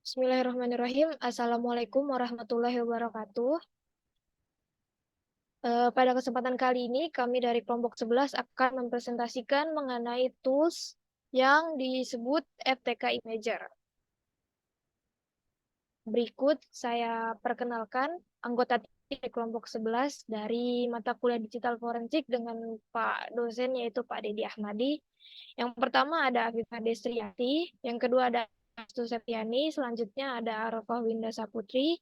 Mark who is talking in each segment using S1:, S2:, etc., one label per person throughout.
S1: Bismillahirrahmanirrahim. Assalamualaikum warahmatullahi wabarakatuh. Pada kesempatan kali ini, kami dari kelompok 11 akan mempresentasikan mengenai tools yang disebut FTK Imager. Berikut saya perkenalkan anggota dari kelompok 11 dari mata kuliah digital forensik dengan Pak dosen yaitu Pak Dedi Ahmadi. Yang pertama ada Afifah Destriati, yang kedua ada Astu Septiani, selanjutnya ada Arafah Winda Saputri,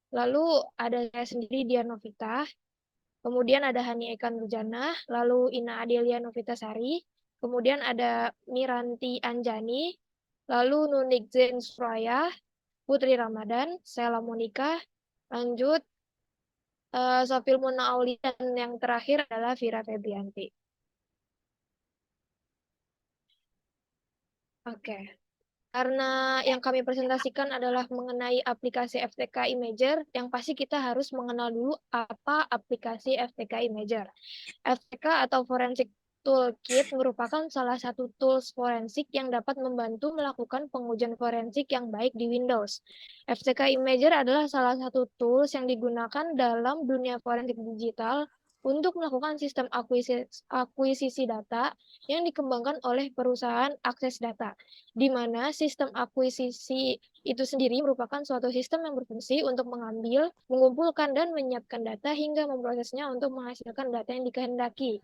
S1: lalu ada saya sendiri Dian Novita, kemudian ada Hani Eka Nurjana, lalu Ina Adelia Novitasari, kemudian ada Miranti Anjani, lalu Nunik Zain Suraya, Putri Ramadan, Sela Monika, lanjut Sofil Muna Auli, dan yang terakhir adalah Vira Febrianti. Oke. Karena yang kami presentasikan adalah mengenai aplikasi FTK Imager, yang pasti kita harus mengenal dulu apa aplikasi FTK Imager. FTK atau Forensic Toolkit merupakan salah satu tools forensik yang dapat membantu melakukan pengujian forensik yang baik di Windows. FTK Imager adalah salah satu tools yang digunakan dalam dunia forensik digital untuk melakukan sistem akuisisi data yang dikembangkan oleh perusahaan akses data, di mana sistem akuisisi itu sendiri merupakan suatu sistem yang berfungsi untuk mengambil, mengumpulkan, dan menyiapkan data hingga memprosesnya untuk menghasilkan data yang dikehendaki.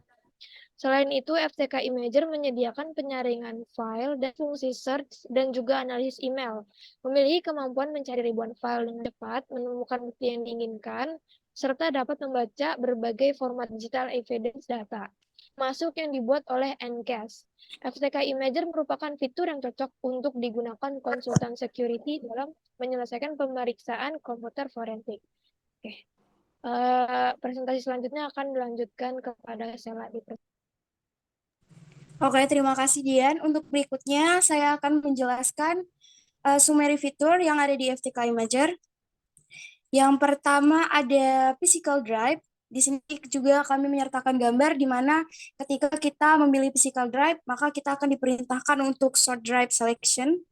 S1: Selain itu, FTK Imager menyediakan penyaringan file dan fungsi search dan juga analisis email. Memiliki kemampuan mencari ribuan file dengan cepat, menemukan bukti yang diinginkan, serta dapat membaca berbagai format digital evidence data, masuk yang dibuat oleh NCAS. FTK Imager merupakan fitur yang cocok untuk digunakan konsultan security dalam menyelesaikan pemeriksaan komputer forensik. Oke. Presentasi selanjutnya akan dilanjutkan kepada Sela di
S2: Oke, terima kasih Dian. Untuk berikutnya, saya akan menjelaskan summary fitur yang ada di FTK Imager. Yang pertama ada physical drive. Di sini juga kami menyertakan gambar di mana ketika kita memilih physical drive, maka kita akan diperintahkan untuk short drive selection.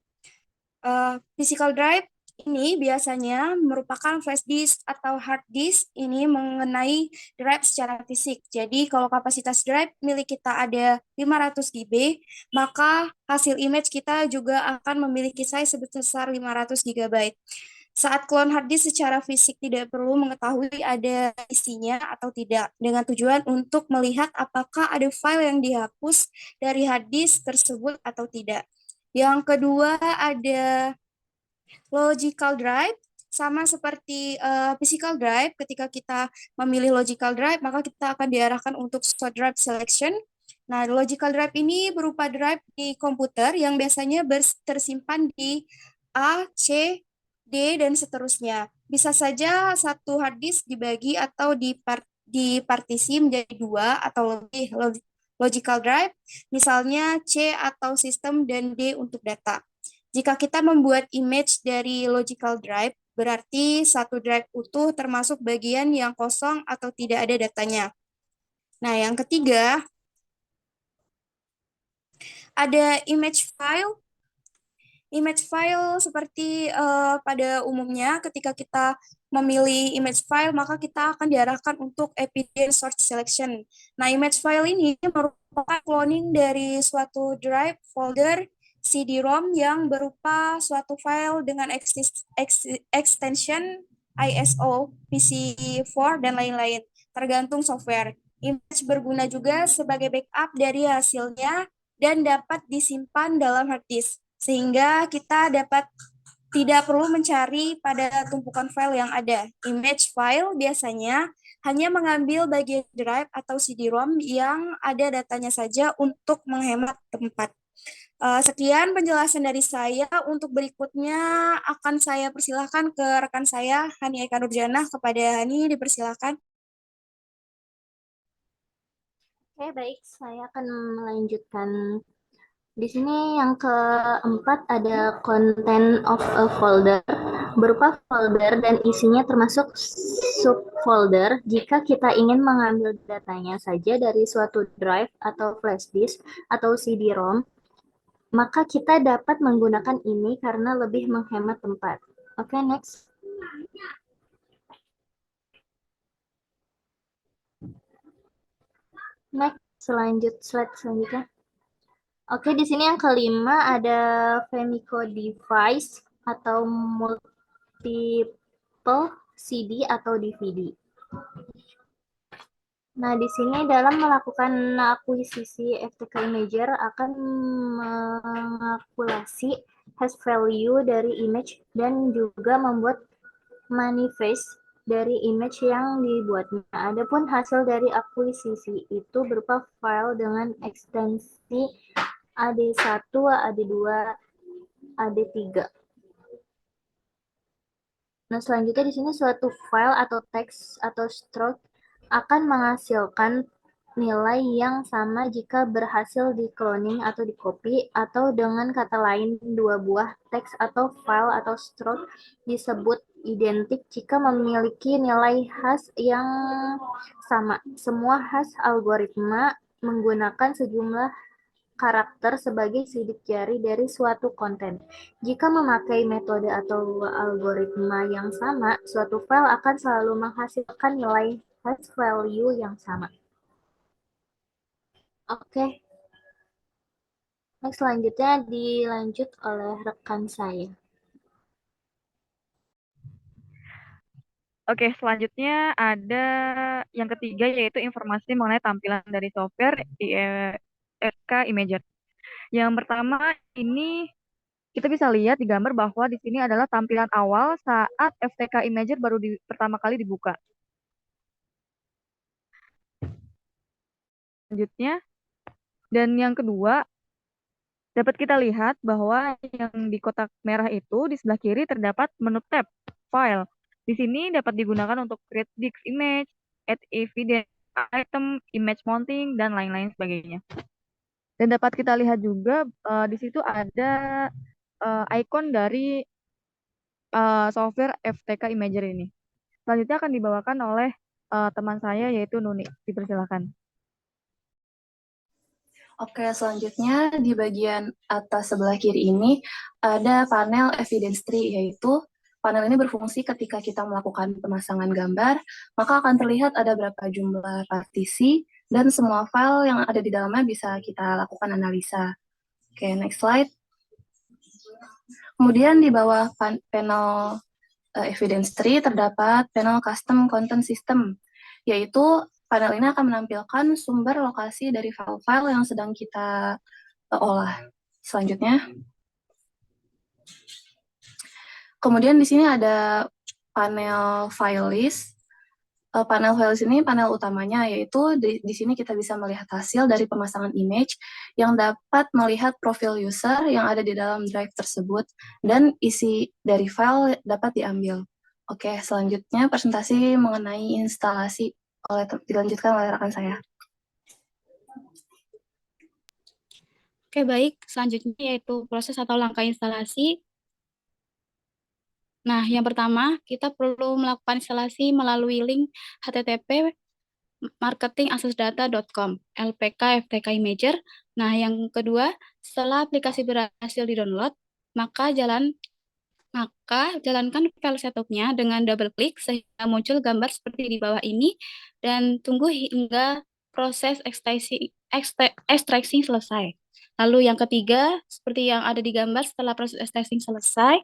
S2: Physical drive ini biasanya merupakan flash disk atau hard disk ini mengenai drive secara fisik. Jadi kalau kapasitas drive milik kita ada 500 GB, maka hasil image kita juga akan memiliki size sebesar 500 GB. Saat clone hard disk secara fisik tidak perlu mengetahui ada isinya atau tidak, dengan tujuan untuk melihat apakah ada file yang dihapus dari hard disk tersebut atau tidak. Yang kedua ada logical drive, sama seperti physical drive. Ketika kita memilih logical drive, maka kita akan diarahkan untuk short drive selection. Nah, logical drive ini berupa drive di komputer yang biasanya tersimpan di A, C, D, dan seterusnya. Bisa saja satu hard disk dibagi atau dipartisi menjadi dua atau lebih logical drive, misalnya C atau sistem dan D untuk data. Jika kita membuat image dari logical drive, berarti satu drive utuh termasuk bagian yang kosong atau tidak ada datanya. Nah, yang ketiga, ada image file. Image file seperti pada umumnya ketika kita memilih image file, maka kita akan diarahkan untuk evidence search selection. Nah, image file ini merupakan cloning dari suatu drive folder CD-ROM yang berupa suatu file dengan extension ISO, PC4, dan lain-lain, tergantung software. Image berguna juga sebagai backup dari hasilnya dan dapat disimpan dalam hard disk, sehingga kita dapat tidak perlu mencari pada tumpukan file yang ada. Image file biasanya hanya mengambil bagian drive atau CD-ROM yang ada datanya saja untuk menghemat tempat. Sekian penjelasan dari saya. Untuk berikutnya akan saya persilahkan ke rekan saya, Hani Eka Nurjana. Kepada Hani, dipersilahkan.
S3: Oke, baik. Saya akan melanjutkan. Di sini yang keempat ada content of a folder, berupa folder dan isinya termasuk subfolder jika kita ingin mengambil datanya saja dari suatu drive atau flash disk atau CD-ROM. maka kita dapat menggunakan ini karena lebih menghemat tempat. Oke, next. Next, slide selanjutnya. Oke, di sini yang kelima ada Femico device atau multiple CD atau DVD. Nah, di sini dalam melakukan akuisisi FTK Imager akan mengakulasi hash value dari image dan juga membuat manifest dari image yang dibuatnya. Adapun hasil dari akuisisi itu berupa file dengan ekstensi AD1, AD2, AD3. Nah, selanjutnya di sini suatu file atau teks atau stroke akan menghasilkan nilai yang sama jika berhasil di cloning atau di copy, atau dengan kata lain dua buah teks atau file atau stroke disebut identik jika memiliki nilai hash yang sama. Semua hash algoritma menggunakan sejumlah karakter sebagai sidik jari dari suatu konten. Jika memakai metode atau algoritma yang sama, suatu file akan selalu menghasilkan nilai hash value yang sama. Oke, next selanjutnya dilanjut oleh rekan saya.
S4: Oke, selanjutnya ada yang ketiga yaitu informasi mengenai tampilan dari software FTK Imager. Yang pertama ini kita bisa lihat di gambar bahwa di sini adalah tampilan awal saat FTK Imager baru pertama kali dibuka. Selanjutnya, dan yang kedua, dapat kita lihat bahwa yang di kotak merah itu di sebelah kiri terdapat menu tab file. Di sini dapat digunakan untuk create disk image, add evidence item, image mounting, dan lain-lain sebagainya. Dan dapat kita lihat juga di situ ada icon dari software FTK Imager ini. Selanjutnya akan dibawakan oleh teman saya yaitu Nuni. Dipersilakan.
S5: Oke, selanjutnya di bagian atas sebelah kiri ini ada panel evidence tree, yaitu panel ini berfungsi ketika kita melakukan pemasangan gambar, maka akan terlihat ada berapa jumlah partisi dan semua file yang ada di dalamnya bisa kita lakukan analisa. Oke, next slide. Kemudian di bawah panel evidence tree terdapat panel custom content system, yaitu panel ini akan menampilkan sumber lokasi dari file-file yang sedang kita olah. Selanjutnya, kemudian di sini ada panel file list. Panel file list ini panel utamanya, yaitu di sini kita bisa melihat hasil dari pemasangan image yang dapat melihat profil user yang ada di dalam drive tersebut dan isi dari file dapat diambil. Oke, selanjutnya presentasi mengenai instalasi dilanjutkan oleh rekan saya.
S6: Oke, baik. Selanjutnya yaitu proses atau langkah instalasi. Nah, yang pertama, kita perlu melakukan instalasi melalui link http marketingaksesdata.com, LPK FTK Imager. Nah, yang kedua, setelah aplikasi berhasil di-download, maka jalankan file setupnya dengan double klik sehingga muncul gambar seperti di bawah ini dan tunggu hingga proses extracting selesai. Lalu yang ketiga, seperti yang ada di gambar, setelah proses extracting selesai,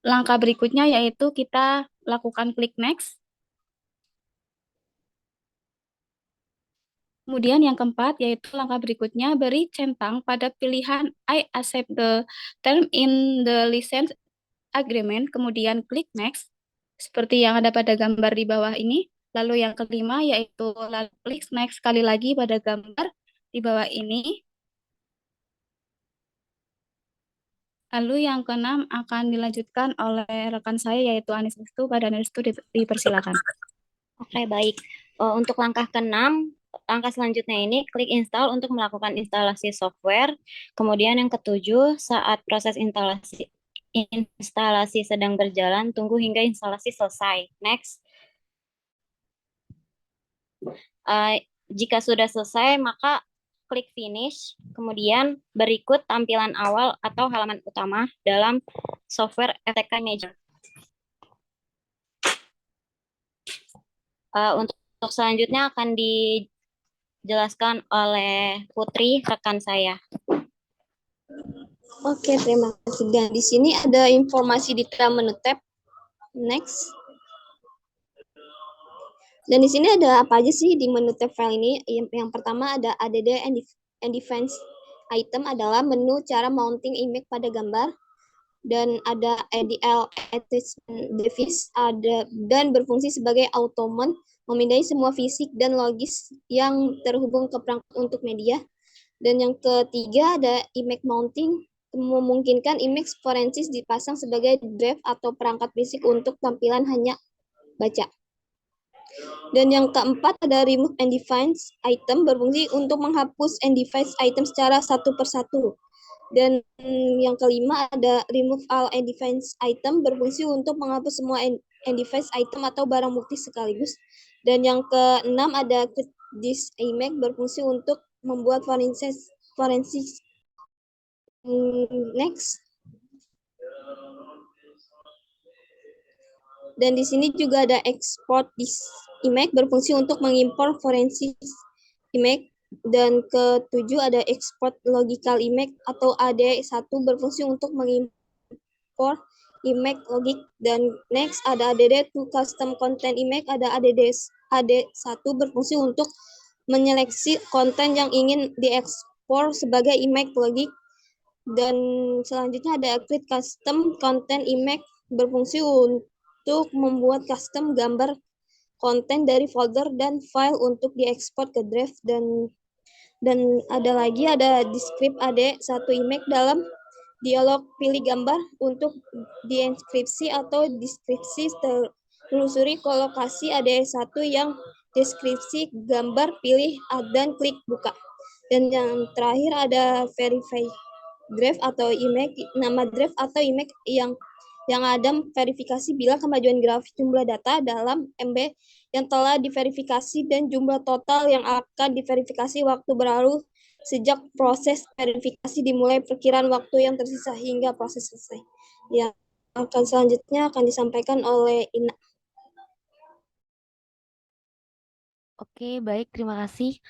S6: langkah berikutnya yaitu kita lakukan klik next. Kemudian yang keempat yaitu langkah berikutnya beri centang pada pilihan I accept the term in the license agreement, kemudian klik next seperti yang ada pada gambar di bawah ini. Lalu yang kelima yaitu klik next sekali lagi pada gambar di bawah ini. Lalu yang keenam akan dilanjutkan oleh rekan saya yaitu Anis Restu. Pada Anis Restu dipersilakan.
S7: Oke, baik. Untuk langkah keenam, langkah selanjutnya ini klik install untuk melakukan instalasi software. Kemudian yang ketujuh, saat proses instalasi sedang berjalan, tunggu hingga instalasi selesai. Next. Jika sudah selesai, maka klik finish, kemudian berikut tampilan awal atau halaman utama dalam software FTK Imager. Untuk selanjutnya akan dijelaskan oleh Putri, rekan saya.
S8: Oke, terima kasih. Dan di sini ada informasi di dalam menu tab. Next. Dan di sini ada apa aja sih di menu tab file ini? Yang pertama ada add and defense item adalah menu cara mounting image pada gambar. Dan ada ADL attachment device dan berfungsi sebagai automaton memindai semua fisik dan logis yang terhubung ke perangkat untuk media. Dan yang ketiga ada image mounting, memungkinkan image forensik dipasang sebagai drive atau perangkat fisik untuk tampilan hanya baca. Dan yang keempat ada remove and device item, berfungsi untuk menghapus and device item secara satu persatu. Dan yang kelima ada remove all and device item, berfungsi untuk menghapus semua and device item atau barang bukti sekaligus. Dan yang keenam ada create this image, berfungsi untuk membuat forensik. Next. Dan di sini juga ada export this image, berfungsi untuk mengimpor forensik image. Dan ketujuh ada export logical image atau AD1, berfungsi untuk mengimpor image logik. Dan next ada ADD to custom content image, ada AD1, berfungsi untuk menyeleksi konten yang ingin diekspor sebagai image logik. Dan selanjutnya ada create custom content image, berfungsi untuk membuat custom gambar konten dari folder dan file untuk diekspor ke drive. Dan ada lagi ada descript AD1 image dalam dialog pilih gambar untuk dienskripsi atau deskripsi telusuri lokasi AD1 yang deskripsi gambar pilih dan klik buka. Dan yang terakhir ada verify drive atau image, nama drive atau image yang ada verifikasi bila kemajuan grafis jumlah data dalam MB yang telah diverifikasi dan jumlah total yang akan diverifikasi waktu berlalu sejak proses verifikasi dimulai, perkiraan waktu yang tersisa hingga proses selesai. Yang akan selanjutnya akan disampaikan oleh Ina.
S9: Oke, baik, terima kasih.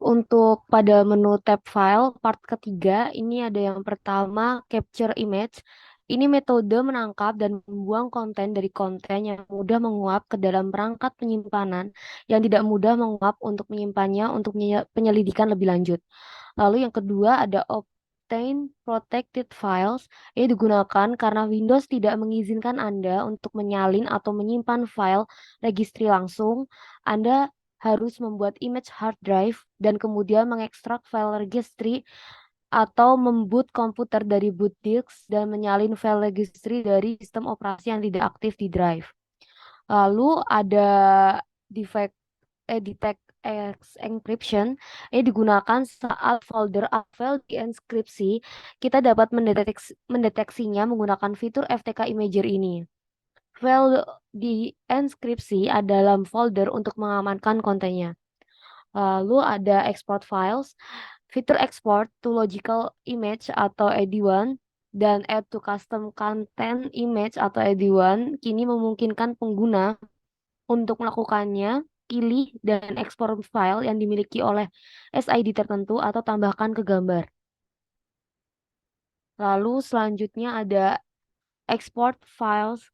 S9: Untuk pada menu tab file part ketiga, ini ada yang pertama capture image. Ini metode menangkap dan membuang konten dari konten yang mudah menguap ke dalam perangkat penyimpanan yang tidak mudah menguap untuk menyimpannya untuk penyelidikan lebih lanjut. Lalu yang kedua ada obtain protected files. Ini digunakan karena Windows tidak mengizinkan Anda untuk menyalin atau menyimpan file registry langsung. Anda harus membuat image hard drive dan kemudian mengekstrak file registry atau memboot komputer dari boot disk dan menyalin file registry dari sistem operasi yang tidak aktif di drive. Lalu ada detect encryption. Ini digunakan saat folder atau file dienkripsi. Kita dapat mendeteksinya menggunakan fitur FTK Imager ini. File di enskripsi dalam folder untuk mengamankan kontennya. Lalu ada export files, fitur export to logical image atau AD1 dan add to custom content image atau AD1 kini memungkinkan pengguna untuk melakukannya, pilih dan ekspor file yang dimiliki oleh SID tertentu atau tambahkan ke gambar. Lalu selanjutnya ada export files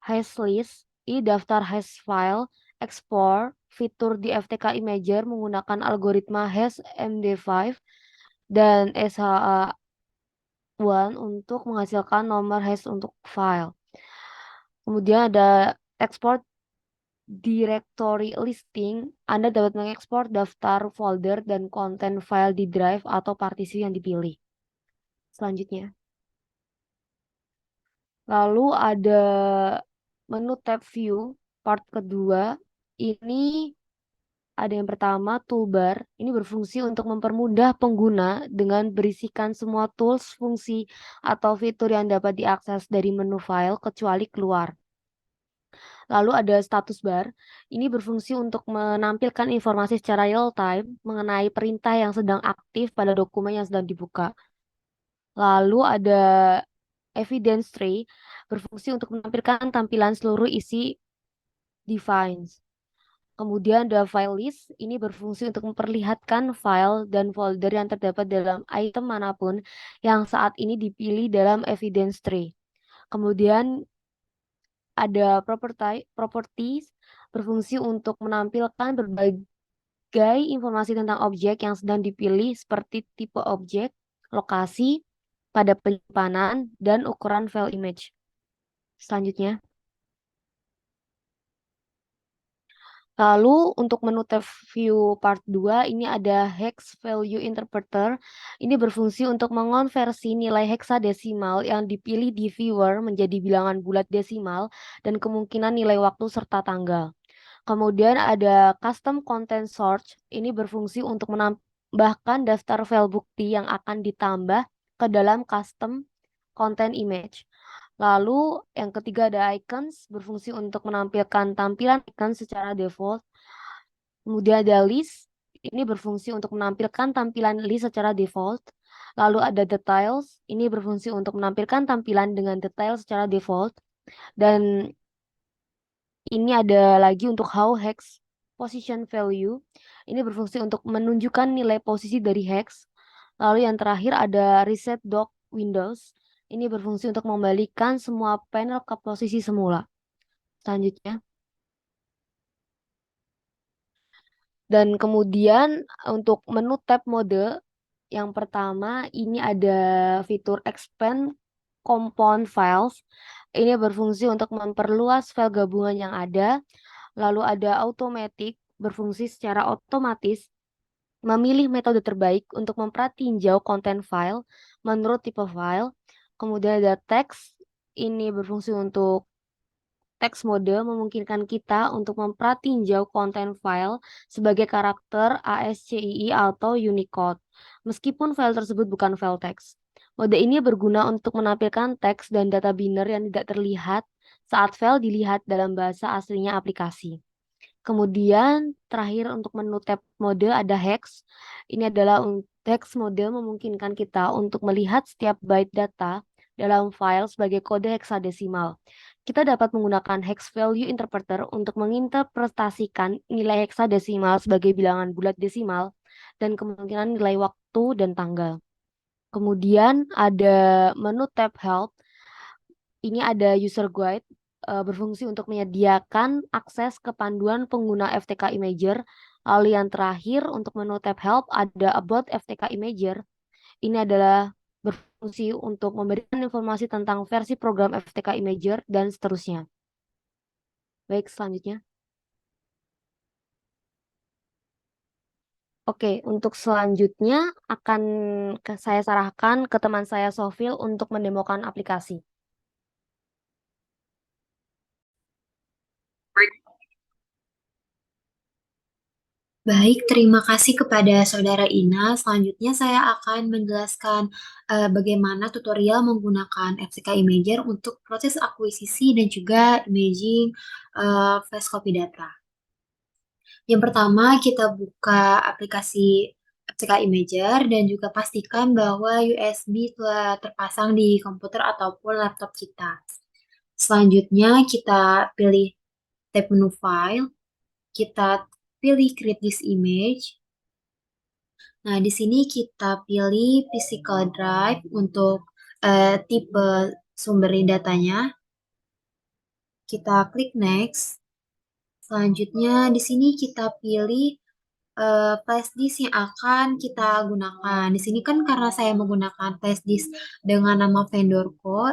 S9: hash list, daftar hash file, export, fitur di FTK Imager menggunakan algoritma hash MD5 dan SHA-1 untuk menghasilkan nomor hash untuk file. Kemudian ada export directory listing, Anda dapat mengekspor daftar folder dan konten file di drive atau partisi yang dipilih. Selanjutnya. Lalu ada menu tab view part kedua. Ini ada yang pertama toolbar. Ini berfungsi untuk mempermudah pengguna dengan berisikan semua tools, fungsi, atau fitur yang dapat diakses dari menu file kecuali keluar. Lalu ada status bar. Ini berfungsi untuk menampilkan informasi secara real time mengenai perintah yang sedang aktif pada dokumen yang sedang dibuka. Lalu ada evidence tree, berfungsi untuk menampilkan tampilan seluruh isi defines. Kemudian ada file list, ini berfungsi untuk memperlihatkan file dan folder yang terdapat dalam item manapun yang saat ini dipilih dalam evidence tree. Kemudian ada properties, berfungsi untuk menampilkan berbagai informasi tentang objek yang sedang dipilih seperti tipe objek, lokasi, pada penyimpanan, dan ukuran file image. Selanjutnya. Lalu untuk menu tab view part 2 ini ada hex value interpreter. Ini berfungsi untuk mengonversi nilai heksadesimal yang dipilih di viewer menjadi bilangan bulat desimal dan kemungkinan nilai waktu serta tanggal. Kemudian ada custom content search. Ini berfungsi untuk menambahkan daftar file bukti yang akan ditambah ke dalam custom content image. Lalu yang ketiga ada icons, berfungsi untuk menampilkan tampilan icon secara default. Kemudian ada list, ini berfungsi untuk menampilkan tampilan list secara default. Lalu ada details, ini berfungsi untuk menampilkan tampilan dengan detail secara default. Dan ini ada lagi untuk how hex position value, ini berfungsi untuk menunjukkan nilai posisi dari hex. Lalu yang terakhir ada reset dock windows. Ini berfungsi untuk mengembalikan semua panel ke posisi semula. Selanjutnya. Dan kemudian untuk menu tab mode, yang pertama ini ada fitur expand compound files. Ini berfungsi untuk memperluas file gabungan yang ada. Lalu ada automatic, berfungsi secara otomatis memilih metode terbaik untuk memperhatinjau konten file menurut tipe file. Kemudian ada text, ini berfungsi untuk text mode memungkinkan kita untuk memperhatinjau konten file sebagai karakter ASCII atau Unicode, meskipun file tersebut bukan file teks. Mode ini berguna untuk menampilkan teks dan data biner yang tidak terlihat saat file dilihat dalam bahasa aslinya aplikasi. Kemudian terakhir untuk menu tab mode ada hex. Ini adalah hex mode memungkinkan kita untuk melihat setiap byte data dalam file sebagai kode heksadesimal. Kita dapat menggunakan hex value interpreter untuk menginterpretasikan nilai heksadesimal sebagai bilangan bulat desimal dan kemungkinan nilai waktu dan tanggal. Kemudian ada menu tab help. Ini ada user guide, berfungsi untuk menyediakan akses ke panduan pengguna FTK Imager. Lalu yang terakhir untuk menu tab help ada about FTK Imager. Ini adalah berfungsi untuk memberikan informasi tentang versi program FTK Imager dan seterusnya. Baik, selanjutnya. Oke, untuk selanjutnya akan saya serahkan ke teman saya Sofil untuk mendemokan aplikasi.
S10: Baik, terima kasih kepada Saudara Ina. Selanjutnya saya akan menjelaskan bagaimana tutorial menggunakan FTK Imager untuk proses akuisisi dan juga imaging flash copy data. Yang pertama, kita buka aplikasi FTK Imager dan juga pastikan bahwa USB telah terpasang di komputer ataupun laptop kita. Selanjutnya, kita pilih tab menu file, kita pilih create this image. Nah, di sini kita pilih physical drive untuk tipe sumber datanya. Kita klik next. Selanjutnya di sini kita pilih flash disk yang akan kita gunakan. Di sini kan karena saya menggunakan flash disk dengan nama vendorku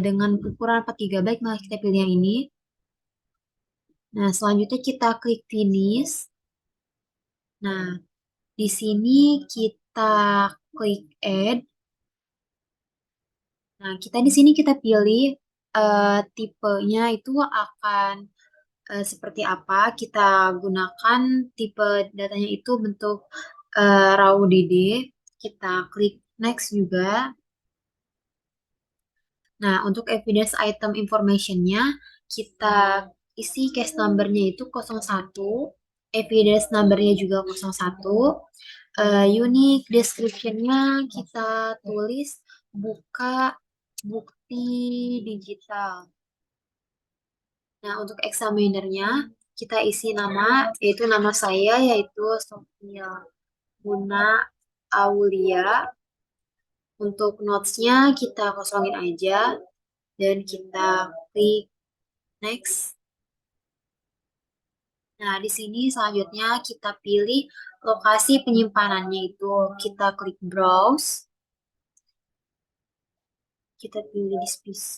S10: dengan ukuran 4 GB, maka kita pilih yang ini. Nah, selanjutnya kita klik finish. Nah, di sini kita klik add. Nah, di sini kita pilih tipenya itu akan seperti apa. Kita gunakan tipe datanya itu bentuk raw DD. Kita klik next juga. Nah, untuk evidence item information-nya kita isi case number-nya itu 01, evidence number-nya juga 01, unique description-nya kita tulis buka bukti digital. Nah, untuk examiner-nya kita isi nama, yaitu nama saya, yaitu Sofia Guna Aulia. Untuk notes-nya kita kosongin aja, dan kita klik next. Nah, di sini selanjutnya kita pilih lokasi penyimpanannya itu. Kita klik browse. Kita pilih di PC.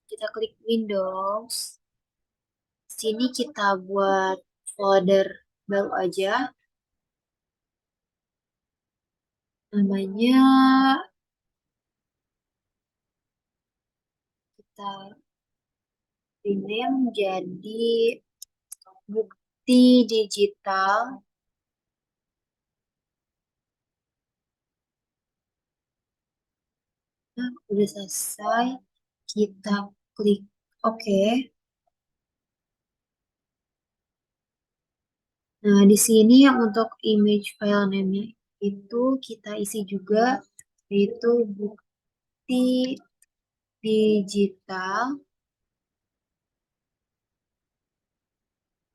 S10: Kita klik Windows. Sini kita buat folder baru aja. Namanya kita rename jadi bukti digital. Nah, udah selesai. Kita klik OK. Nah, di sini untuk image file name-nya itu kita isi juga, yaitu bukti digital.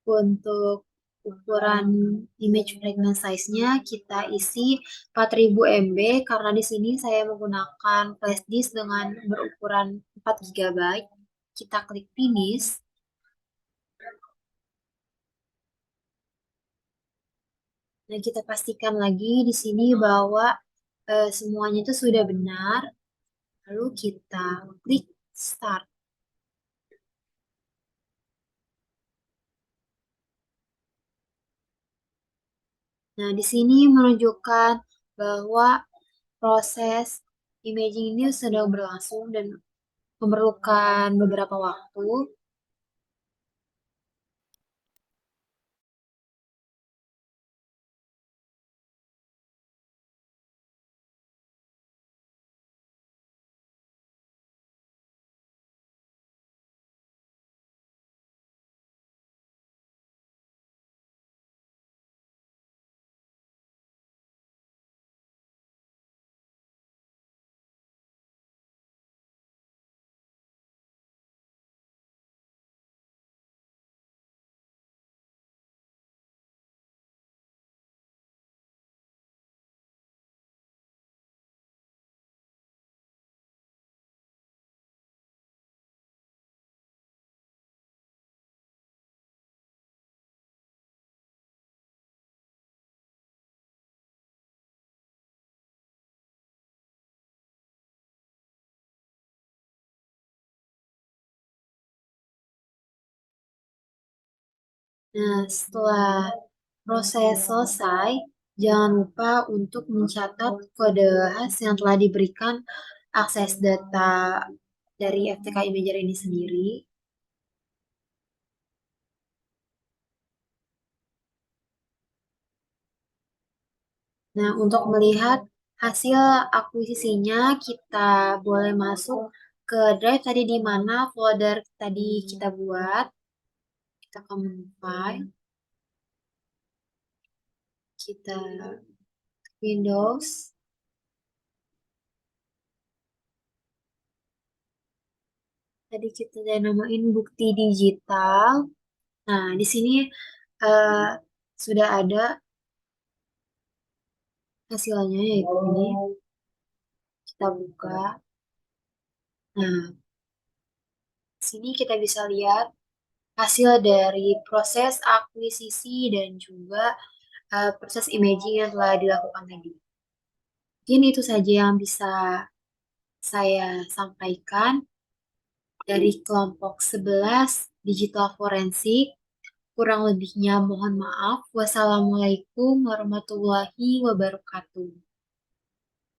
S10: Untuk ukuran image fragment size-nya kita isi 4000 MB karena di sini saya menggunakan flash disk dengan berukuran 4 GB. Kita klik finish. Nah, kita pastikan lagi di sini bahwa semuanya itu sudah benar. Lalu kita klik start. Nah, di sini menunjukkan bahwa proses imaging ini sedang berlangsung dan memerlukan beberapa waktu. Nah, setelah proses selesai, jangan lupa untuk mencatat kode khas yang telah diberikan akses data dari FTK Imager ini sendiri. Nah, untuk melihat hasil akuisisinya, kita boleh masuk ke drive tadi di mana folder tadi kita buat. Kita command file. Kita Windows. Tadi kita udah namain bukti digital. Nah, di sini eh, sudah ada hasilnya, yaitu ini. Kita buka. Nah, di sini kita bisa lihat hasil dari proses akuisisi dan juga proses imaging yang telah dilakukan tadi. Mungkin itu saja yang bisa saya sampaikan dari kelompok 11 digital forensik. Kurang lebihnya mohon maaf. Wassalamualaikum warahmatullahi wabarakatuh.